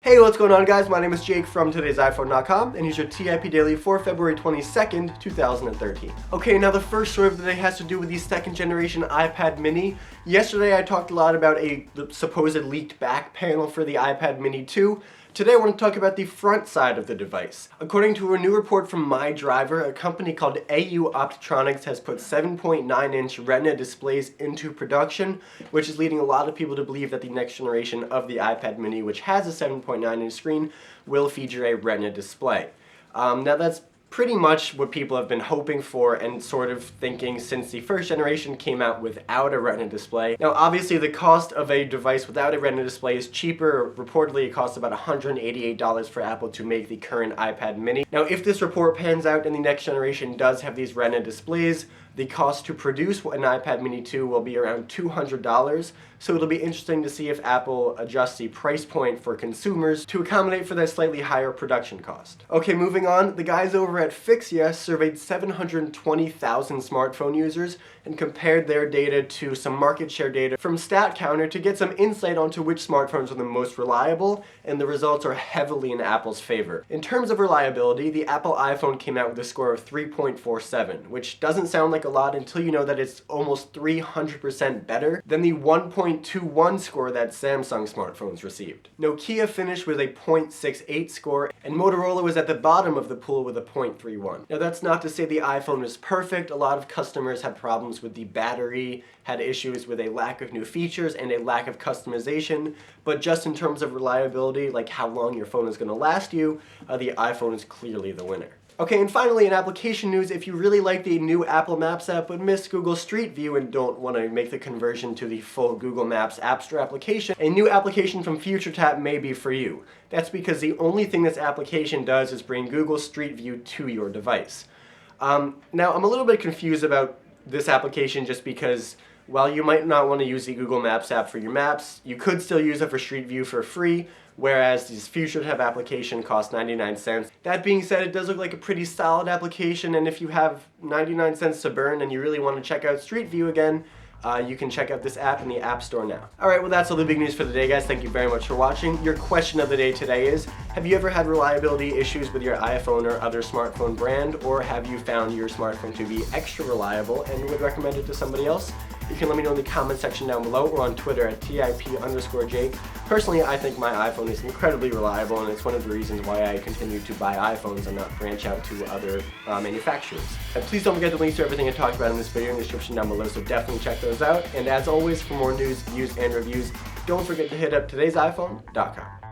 Hey, what's going on, guys? My name is Jake from TodaysiPhone.com, and here's your TIP Daily for February 22nd, 2013. Okay, now the first story of the day has to do with the second generation iPad mini. Yesterday I talked a lot about the supposed leaked back panel for the iPad mini 2. Today I want to talk about the front side of the device. According to a new report from My Driver, a company called AU Optronics has put 7.9-inch Retina displays into production, which is leading a lot of people to believe that the next generation of the iPad mini, which has a 7.9-inch screen, will feature a Retina display. Now that's pretty much what people have been hoping for and sort of thinking since the first generation came out without a Retina display. Now obviously the cost of a device without a Retina display is cheaper. Reportedly it costs about $188 for Apple to make the current iPad mini. Now if this report pans out and the next generation does have these Retina displays, the cost to produce an iPad mini 2 will be around $200, so it'll be interesting to see if Apple adjusts the price point for consumers to accommodate for that slightly higher production cost. Okay, moving on, the guys over at Fixya surveyed 720,000 smartphone users and compared their data to some market share data from StatCounter to get some insight onto which smartphones are the most reliable, and the results are heavily in Apple's favor. In terms of reliability, the Apple iPhone came out with a score of 3.47, which doesn't sound like a lot until you know that it's almost 300% better than the 1.21 score that Samsung smartphones received. Nokia finished with a 0.68 score, and Motorola was at the bottom of the pool with a 0.31. Now that's not to say the iPhone is perfect. A lot of customers had problems with the battery, had issues with a lack of new features and a lack of customization, but just in terms of reliability, like how long your phone is going to last you, the iPhone is clearly the winner. Okay, and finally in application news, if you really like the new Apple Maps app but miss Google Street View and don't want to make the conversion to the full Google Maps App Store application, a new application from FutureTap may be for you. That's because the only thing this application does is bring Google Street View to your device. Now, I'm a little bit confused about this application just because while you might not want to use the Google Maps app for your maps, you could still use it for Street View for free, whereas this FutureTap application costs 99 cents. That being said, it does look like a pretty solid application, and if you have 99 cents to burn and you really want to check out Street View again, you can check out this app in the App Store now. Alright, well that's all the big news for the day, guys. Thank you very much for watching. Your question of the day today is, have you ever had reliability issues with your iPhone or other smartphone brand, or have you found your smartphone to be extra reliable and would recommend it to somebody else? You can let me know in the comment section down below or on Twitter at TIP_Jake. Personally, I think my iPhone is incredibly reliable, and it's one of the reasons why I continue to buy iPhones and not branch out to other manufacturers. And please don't forget the links to everything I talked about in this video in the description down below, so definitely check those out. And as always, for more news, views, and reviews, don't forget to hit up TodaysiPhone.com.